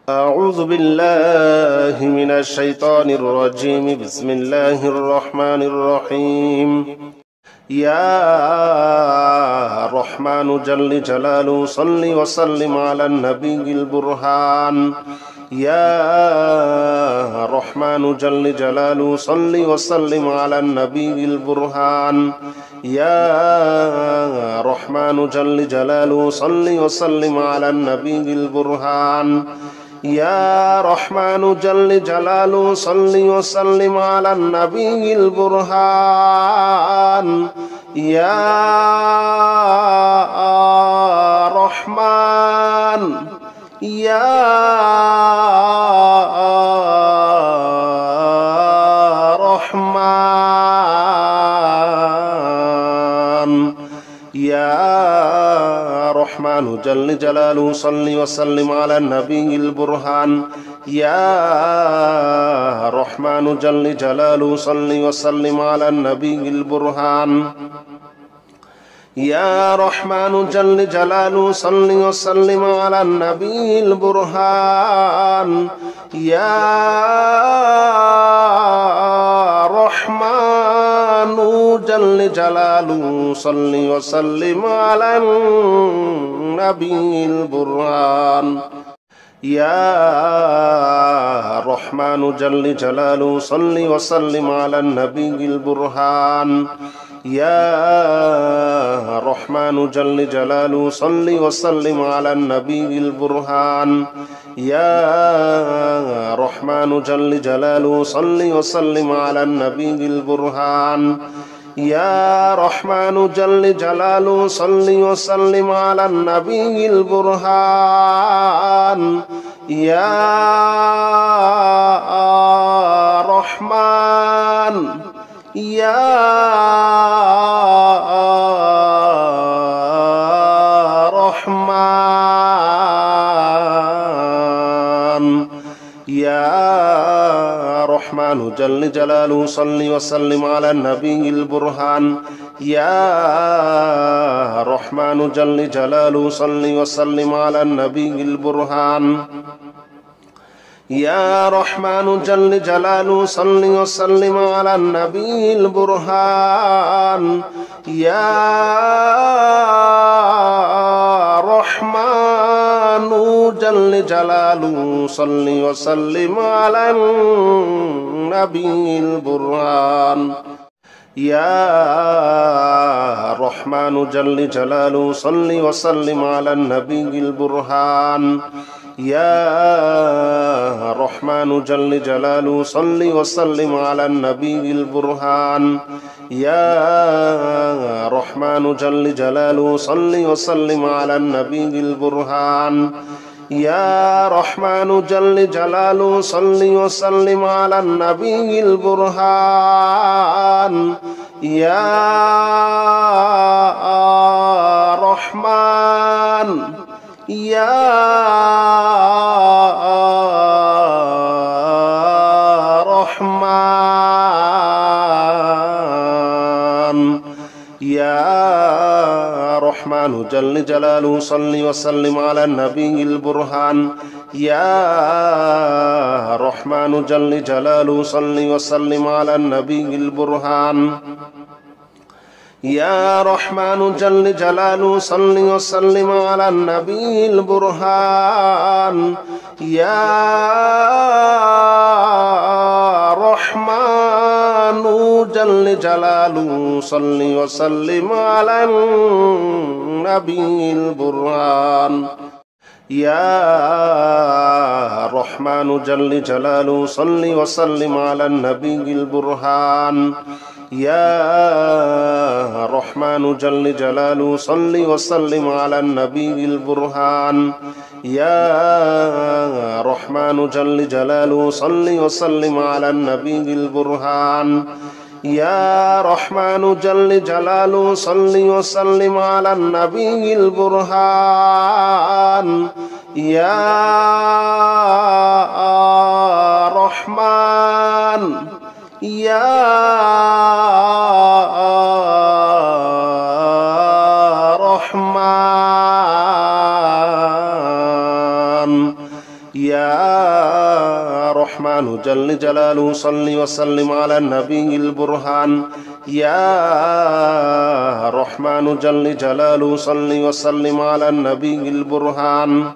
أعوذ بالله من الشيطان الرجيم بسم الله الرحمن الرحيم يا رحمن جل جلاله صل وسلم على النبي البرهان يا رحمن جل جلاله صل وسلم على النبي البرهان يا رحمن جل جلاله صل وسلم على النبي البرهان يا رحمن جل جلاله صل وسلم على النبي البرهان يا رحمن يا رحمن يا رحمن جل جلاله صل وسلم على النبي البرهان يا رحمن جل جلاله صل وسلم على النبي البرهان يا رحمن جل جلاله صل وسلم على النبي البرهان يا رحمن جل جلاله صل وسلم على النبي البرهان يا رحمن جل جلاله صل وسلم على النبي البرهان يا رحمن جل جلاله صل وسلم على النبي البرهان يا رحمن جل جلاله صل وسلم على النبي البرهان يا رحمن جل جلاله صل وسلم على النبي البرهان يا رحمن يا رحمن يا رحمن جل جلاله صل وسلم على النبي البرهان يا رحمن جل جلاله صل وسلم على النبي البرهان يا رحمن جل جلاله صل وسلم على النبي البرهان يا رحمن جل جلاله صل وسلم على النبي البرهان يا رحمن جل جلاله صل وسلم على النبي البرهان يا رحمن جل جلاله صل وسلم على النبي البرهان يا رحمن جل جلاله صل وسلم على النبي البرهان يا رحمن جل جلاله صل وسلم على النبي البرهان يا رحمن يا رحمن يا رحمن جل جلاله صل وسلم على النبي البرهان يا رحمن جل جلاله صل وسلم على النبي البرهان يا رحمن جل جلاله صل وسلم على النبي البرهان يا رحمن جل جلاله صل وسلم على النبي البرهان يا رحمن جل جلاله صل وسلم على النبي البرهان يا رحمن جل جلاله صل وسلم على النبي البرهان يا رحمن جل جلاله صل وسلم على النبي البرهان يا رحمن جل جلاله صل وسلم على النبي البرهان يا رحمن يا رحمن يا رحمن جل جلاله صل وسلم على النبي البرهان يا رحمن جل جلاله صل وسلم على النبي البرهان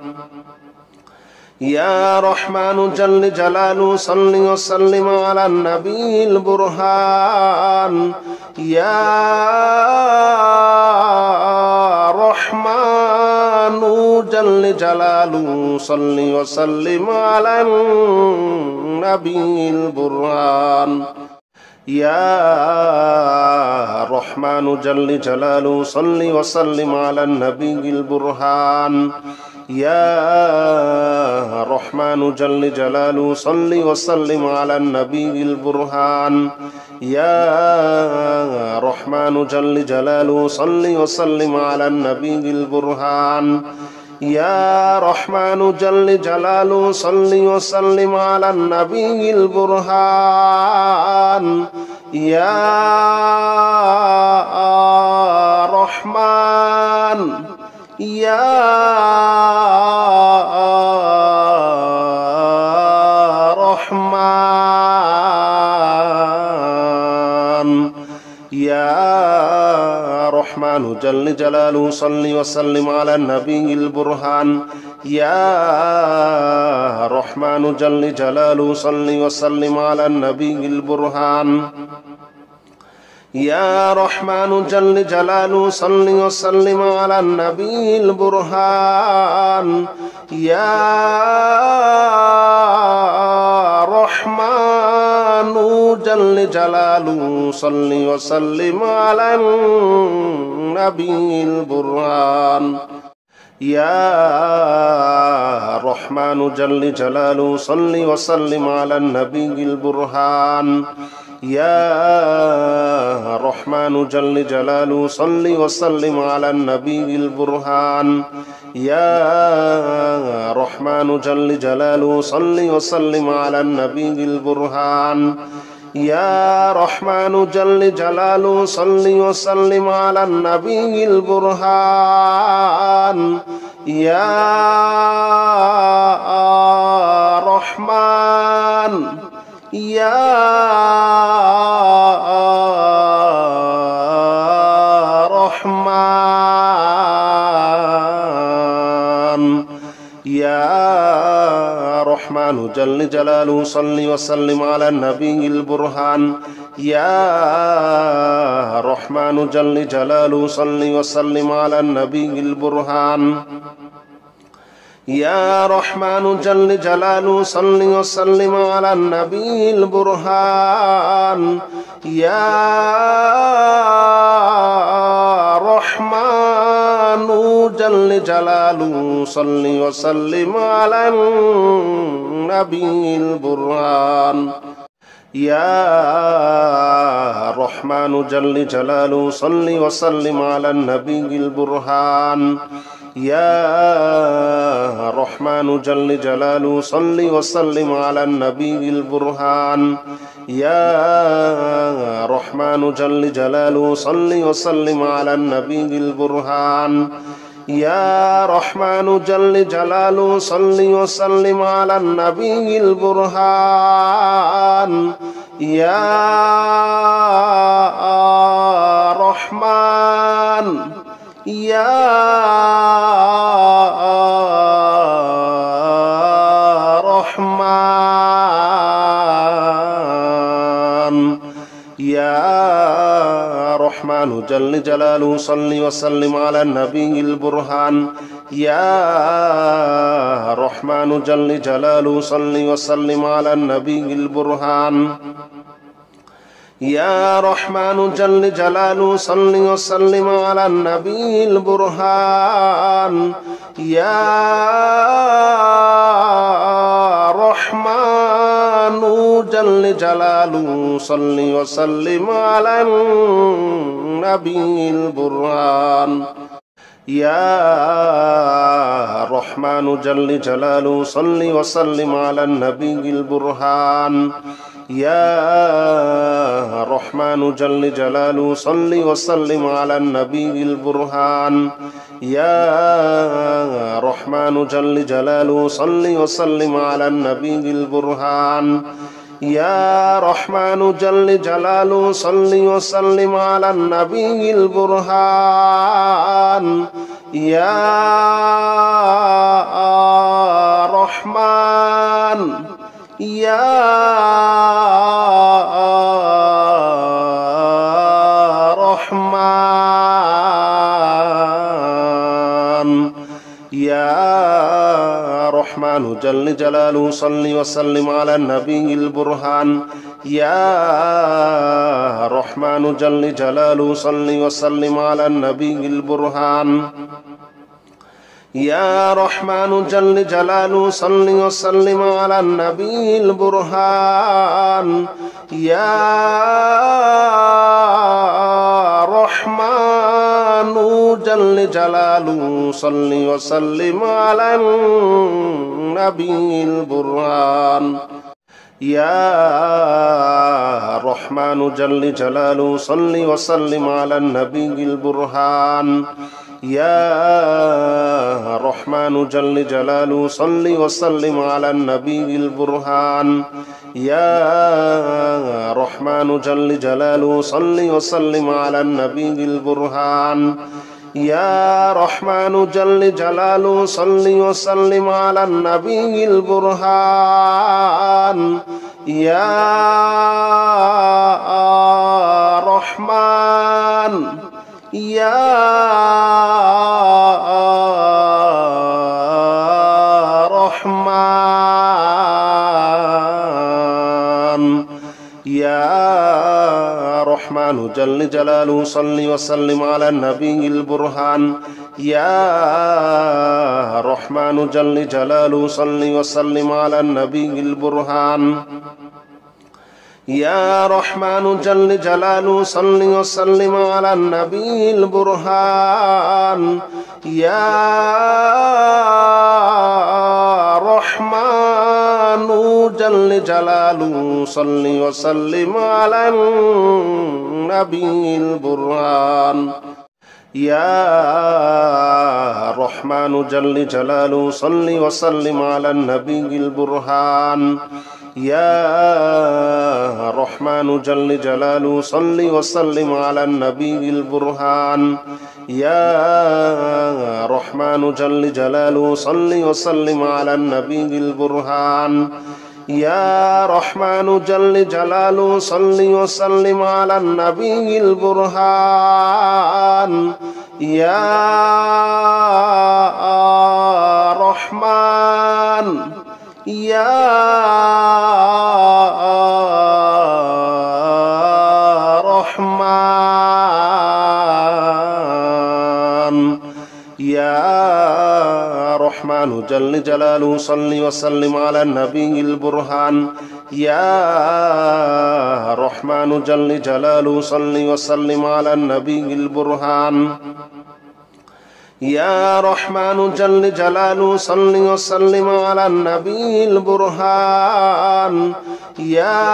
يا رحمن جل جلاله صل وسلم على النبي البرهان يا رحمن جل جلاله صل وسلم على النبي البرهان يا رحمن جل جلاله صل وسلم على النبي البرهان يا رحمن جل جلاله صل وسلم على النبي البرهان يا رحمن جل جلاله صل وسلم على النبي البرهان يا رحمن جل جلاله صل وسلم على النبي البرهان يا رحمن يا رحمن يا رحمن جل جلاله صل وسلم على النبي البرهان يا رحمن جل جلاله صل وسلم على النبي البرهان يا رحمن جل جلاله صل وسلم على النبي البرهان يا رحمن جل جلاله صل وسلم على النبي البرهان يا رحمن جل جلاله صل وسلم على النبي البرهان يا رحمن جل جلاله صل وسلم على النبي البرهان يا رحمن جل جلاله صل وسلم على النبي البرهان يا رحمن جل جلاله صل وسلم على النبي البرهان يا رحمن يا رحمن يا رحمن جل جلاله صل وسلم على النبي البرهان يا رحمن جل جلاله صل وسلم على النبي البرهان يا رحمن جل جلاله صل وسلم على النبي البرهان يا رحمن جل جلاله صل وسلم على النبي البرهان يا رحمن جل جلاله صل وسلم على النبي البرهان يا رحمن جل جلاله صل وسلم على النبي البرهان يا رحمن جل جلاله صل وسلم على النبي البرهان يا رحمن جل جلاله صل وسلم على النبي البرهان يا رحمن يا رحمن يا رحمن جل جلاله صل وسلم على النبي البرهان يا رحمن جل جلاله صل وسلم على النبي البرهان يا رحمن جل جلاله صل وسلم على النبي البرهان يا رحمن جل جلاله صل وسلم على النبي البرهان يا رحمن جل جلاله صل وسلم على النبي البرهان يا رحمن جل جلاله صل وسلم على النبي البرهان يا رحمن جل جلاله صل وسلم على النبي البرهان يا رحمن جل جلاله صل وسلم على النبي البرهان يا رحمن يا رحمن يا رحمن جل جلاله صل وسلم على النبي البرهان يا رحمن جل جلاله صل وسلم على النبي البرهان يا رحمن جل جلاله صل وسلم على النبي البرهان يا رحمن جل جلاله صل وسلم على النبي البرهان يا رحمن جل جلاله صل وسلم على النبي البرهان يا رحمن جل جلاله صل وسلم على النبي البرهان يا رحمن جل جلاله صل وسلم على النبي البرهان يا رحمن جل جلاله صل وسلم على النبي البرهان يا رحمن يا رحمن يا رحمن جل جلاله صل وسلم على النبي البرهان يا رحمن جل جلاله صل وسلم على النبي البرهان يا رحمن جل جلاله صل وسلم على النبي البرهان يا رحمن جل جلاله صل وسلم على النبي البرهان يا رحمن جل جلاله صل وسلم على النبي البرهان يا رحمن جل جلاله صل وسلم على النبي البرهان يا رحمن جل جلاله صل وسلم على النبي البرهان يا رحمن جل جلاله صل وسلم على النبي البرهان يا رحمن يا رحمن يا رحمن جل جلاله صل وسلم على النبي البرهان يا رحمن جل جلاله صل وسلم على النبي البرهان يا رحمن جل جلاله صل وسلم على النبي البرهان يا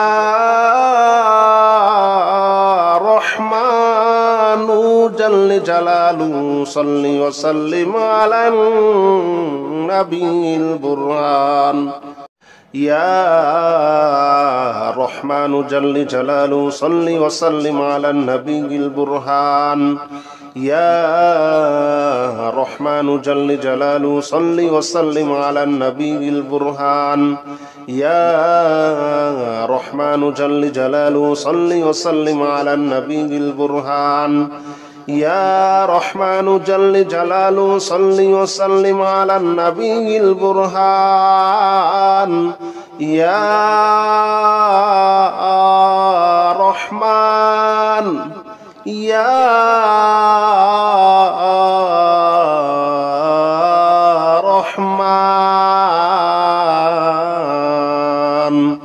رحمن جل جلاله صل وسلم على النبي البرهان يا رحمن جل جلاله صل وسلم على النبي البرهان يا رحمن جل جلاله صل وسلم على النبي البرهان يا رحمن جل جلاله صل وسلم على النبي البرهان يا رحمن جل جلاله صل وسلم على النبي البرهان يا رحمن يا رحمن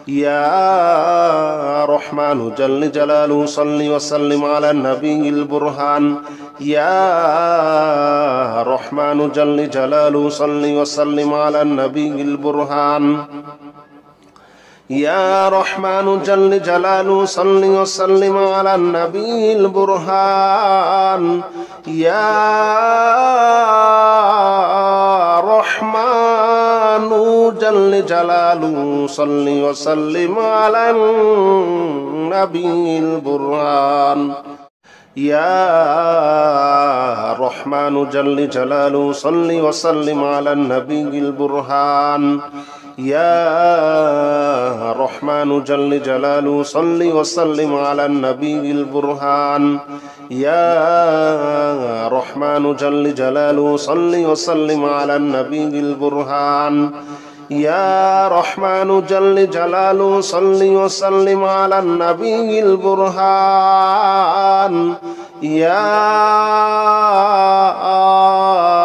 يا رحمن جل جلاله صل وسلم على النبي البرهان يا رحمن جل جلاله صل وسلم على النبي البرهان يا رحمن جل جلاله صل وسلم على النبي البرهان يا رحمن جل جلاله صل وسلم على النبي البرهان يا رحمن جل جلاله صل وسلم على النبي البرهان يا رحمن جل جلاله صل وسلم على النبي البرهان يا رحمن جل جلاله صل وسلم على النبي البرهان يا رحمن جل جلاله صل وسلم على النبي البرهان يا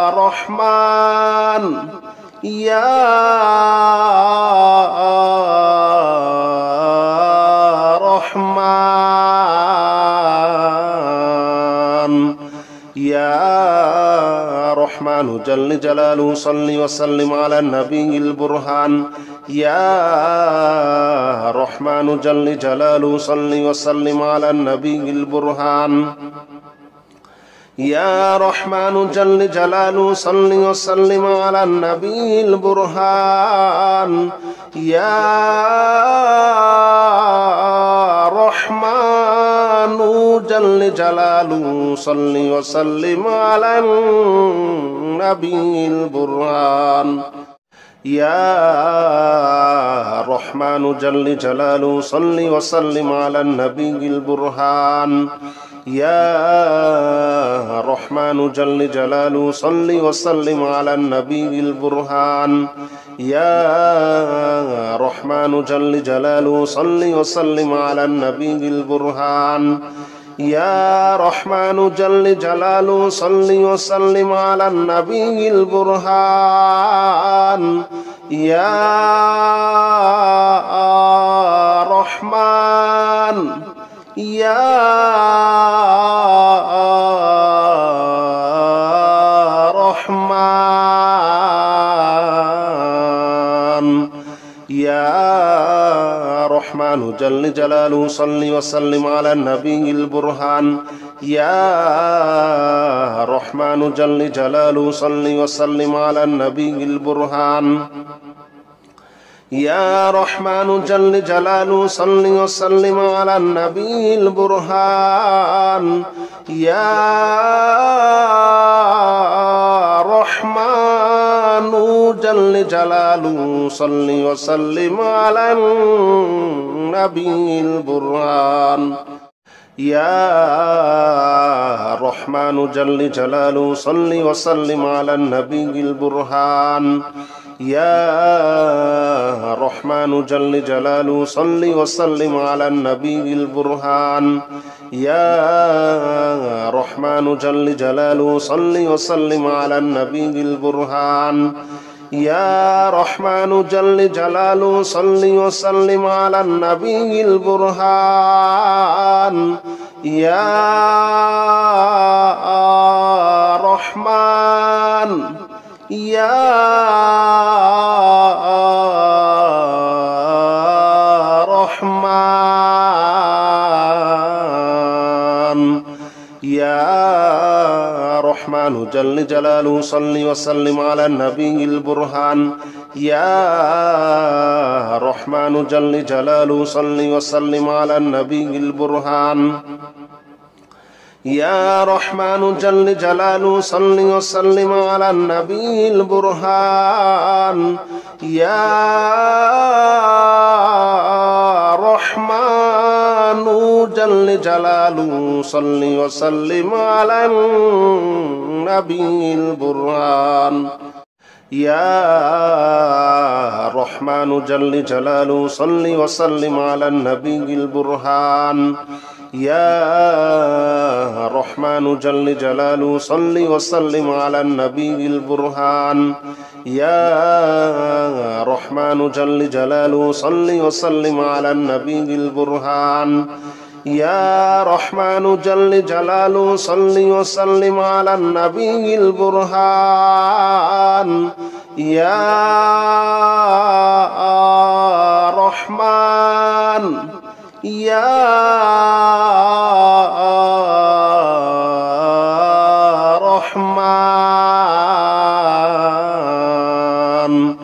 رحمن يا رحمن يا رحمن جل جلاله صل وسلم على النبي البرهان يا رحمن جل جلاله صل وسلم على النبي البرهان يا رحمن جل جلاله صل وسلم على النبي البرهان يا رحمن جل جلاله صل وسلم على النبي البرهان يا رحمن جل جلاله صل وسلم على النبي البرهان يا رحمن جل جلاله صل وسلم على النبي البرهان يا رحمن جل جلاله صل وسلم على النبي البرهان يا رحمن جل جلاله صل وسلم على النبي البرهان يا رحمن يا رحمن يا رحمن جل جلاله صل وسلم على النبي البرهان يا رحمن جل جلاله صل وسلم على النبي البرهان يا رحمن جل جلاله صل وسلم على النبي البرهان يا رحمن جل جلاله صل وسلم على النبي البرهان يا رحمن جل جلاله صل وسلم على النبي البرهان يا رحمن جل جلاله صل وسلم على النبي البرهان يا رحمن جل جلاله صل وسلم على النبي البرهان يا رحمن جل جلاله صل وسلم على النبي البرهان يا رحمن يا رحمن يا رحمن جل جلاله صل وسلم على النبي البرهان يا رحمن جل جلاله صل وسلم على النبي البرهان يا رحمن جل جلاله صل وسلم على النبي البرهان يا رحمن جل جلاله صل وسلم على النبي البرهان يا رحمن جل جلاله صل وسلم على النبي البرهان يا رحمن جل جلاله صل وسلم على النبي البرهان يا رحمن جل جلاله صل وسلم على النبي البرهان يا رحمن جل جلاله صل وسلم على النبي البرهان يا رحمن يا رحمن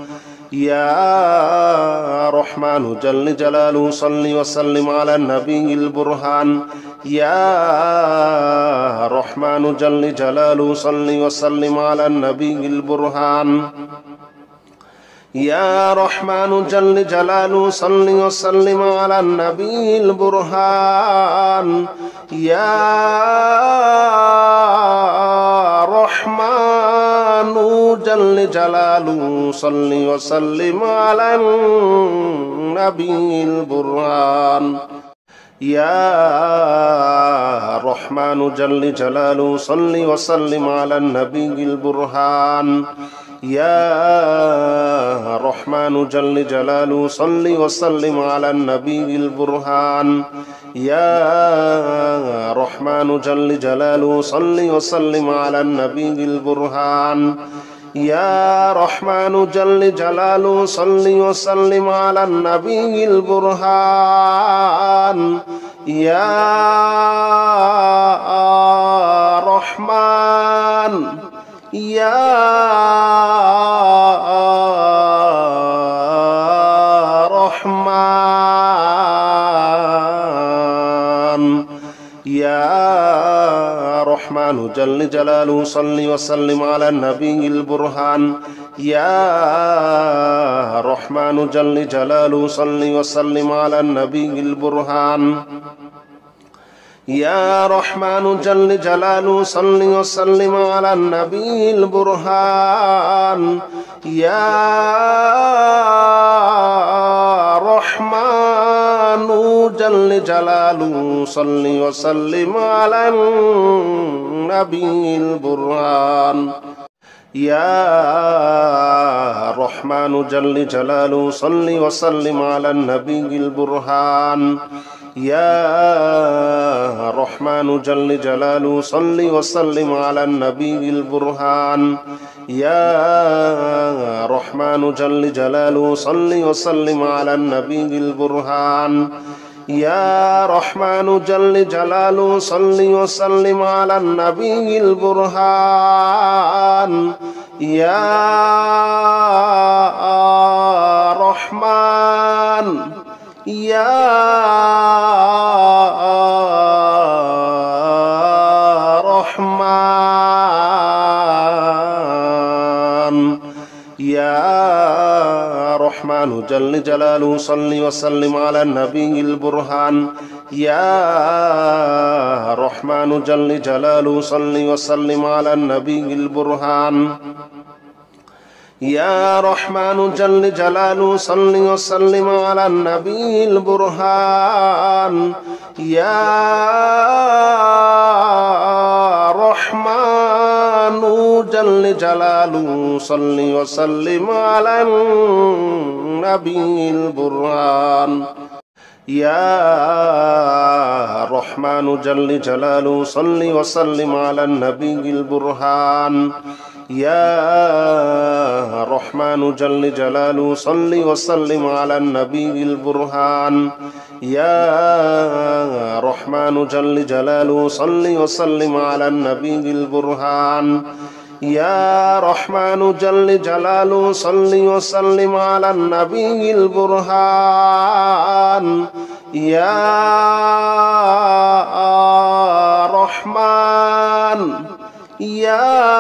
يا رحمن جل جلاله صل وسلم على النبي البرهان يا رحمن جل جلاله صل وسلم على النبي البرهان يا رحمن جل جلاله صل وسلم على النبي البرهان يا رحمن جل جلاله صل وسلم على النبي البرهان يا رحمن جل جلاله صل وسلم على النبي البرهان يا رحمن جل جلاله صل وسلم على النبي البرهان يا رحمن جل جلاله صل وسلم على النبي البرهان يا رحمن جل جلاله صل وسلم على النبي البرهان يا رحمن يا رحمن يا رحمن جل جلاله صل وسلم على النبي البرهان يا رحمن جل جلاله صل وسلم على النبي البرهان يا رحمن جل جلاله صل وسلم على النبي البرهان يا رحمن جل جلاله صل وسلم على النبي البرهان يا رحمن جل جلاله صل وسلم على النبي البرهان يا رحمن جل جلاله صل وسلم على النبي البرهان يا رحمن جل جلاله صل وسلم على النبي البرهان يا رحمن جل جلاله صل وسلم على النبي البرهان يا رحمن يا رحمن يا رحمن جل جلاله صل وسلم على النبي البرهان يا رحمن جل جلاله صل وسلم على النبي البرهان يا رحمن جل جلاله صل وسلم على النبي البرهان يا رحمن جل جلاله صل وسلم على النبي البرهان يا رحمن جل جلاله صل وسلم على النبي البرهان يا رحمن جل جلاله صل وسلم على النبي البرهان يا رحمن جل جلاله صل وسلم على النبي البرهان يا رحمن جل جلاله صل وسلم على النبي البرهان يا رحمن يا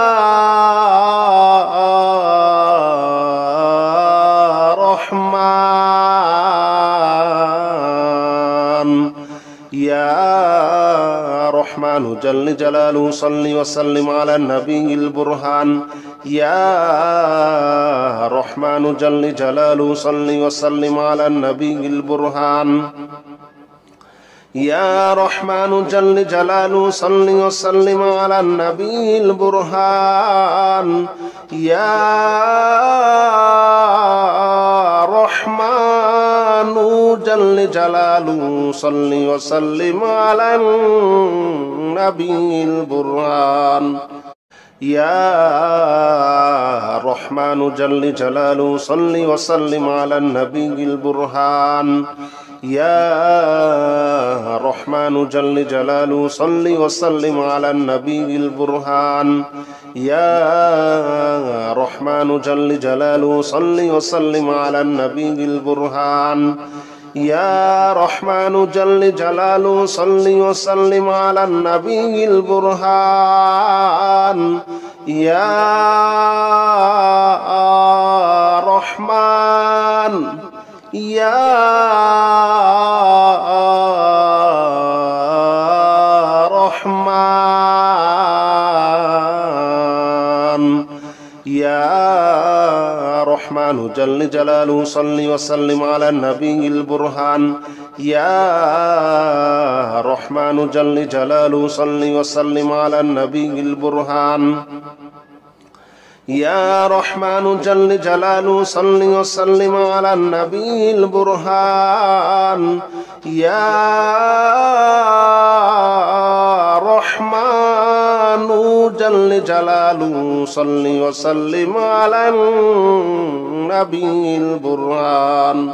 رحمن يا رحمن جل جلاله صل وسلم على النبي البرهان يا رحمن جل جلاله صل وسلم على النبي البرهان يا رحمن جل جلاله صل وسلم على النبي البرهان يا رحمن جل جلاله صل وسلم على النبي البرهان يا رحمن جل جلاله صل وسلم على النبي البرهان يا رحمن جل جلاله صل وسلم على النبي البرهان يا رحمن جل جلاله صل وسلم على النبي البرهان يا رحمن جل جلاله صل وسلم على النبي البرهان يا رحمن يا رحمن يا رحمن جل جلاله صل وسلم على النبي البرهان يا رحمن جل جلاله صل وسلم على النبي البرهان يا رحمن جل جلاله صل وسلم على النبي البرهان يا رحمن جل جلاله صل وسلم على النبي البرهان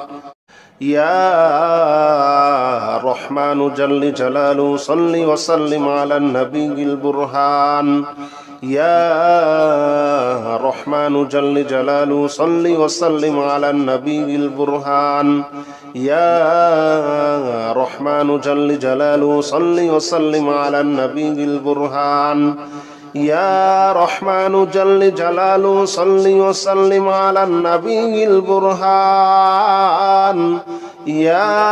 يا رحمن جل جلاله صل وسلم على النبي البرهان يا رحمن جل جلاله صل وسلم على النبي البرهان يا رحمن جل جلاله صل وسلم على النبي البرهان يا رحمن جل جلاله صل وسلم على النبي البرهان يا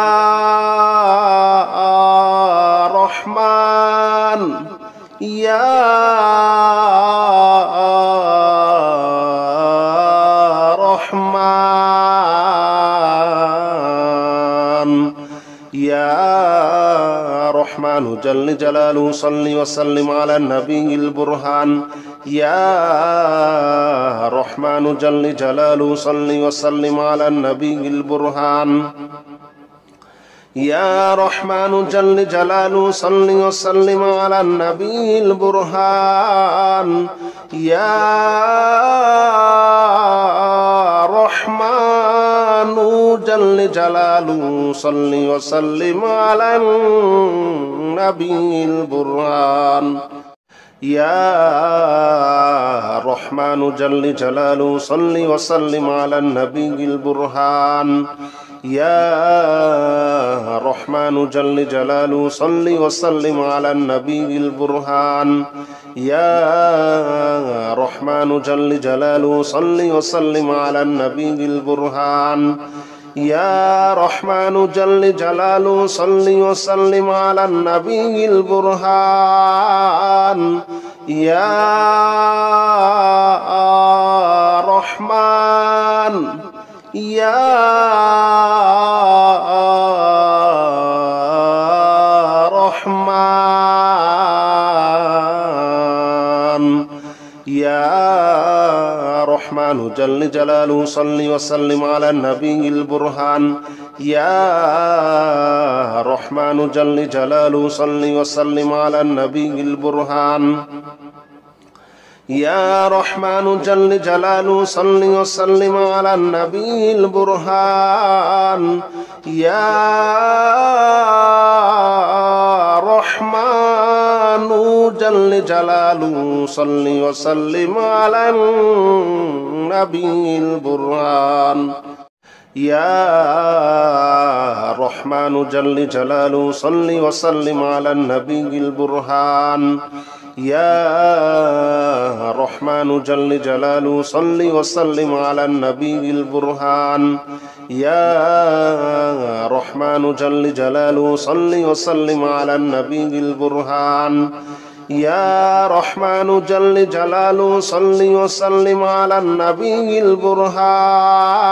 رحمن يا رحمن يا رحمن جل جلاله صل وسلم على النبي البرهان يا رحمن جل جلاله صل وسلم على النبي البرهان يا رحمن جل جلاله صل وسلم على النبي البرهان يا رحمن جل جلاله صل وسلم على النبي البرهان يا رحمن جل جلاله صل وسلم على النبي البرهان يا رحمن جل جلاله صل وسلم على النبي البرهان يا رحمن جل جلاله صل وسلم على النبي البرهان يا رحمن جل جلاله صل وسلم على النبي البرهان يا رحمن يا رحمن يا رحمن جل جلاله صل وسلم على النبي البرهان يا رحمن جل جلاله صل وسلم على النبي البرهان يا رحمن جل جلاله صل وسلم على النبي البرهان يا رحمن جل جلاله صل وسلم على النبي البرهان يا رحمن جل جلاله صل وسلم على النبي البرهان يا رحمن جل جلاله صل وسلم على النبي البرهان يا رحمن جل جلاله صل وسلم على النبي البرهان يا رحمن جل جلاله صل وسلم على النبي البرهان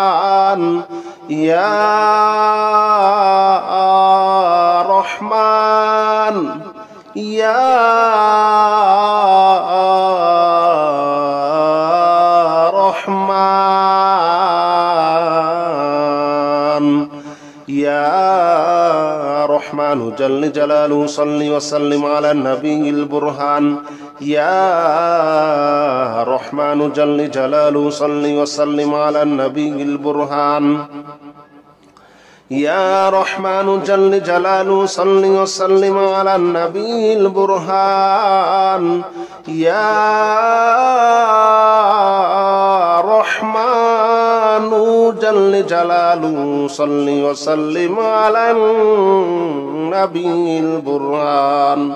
يا رحمن يا رحمن يا رحمن جل جلاله صل وسلم على النبي البرهان يا رحمن جل جلاله صل وسلم على النبي البرهان يا رحمن جل جلاله صل وسلم على النبي البرهان يا رحمن جل جلاله صل وسلم على النبي البرهان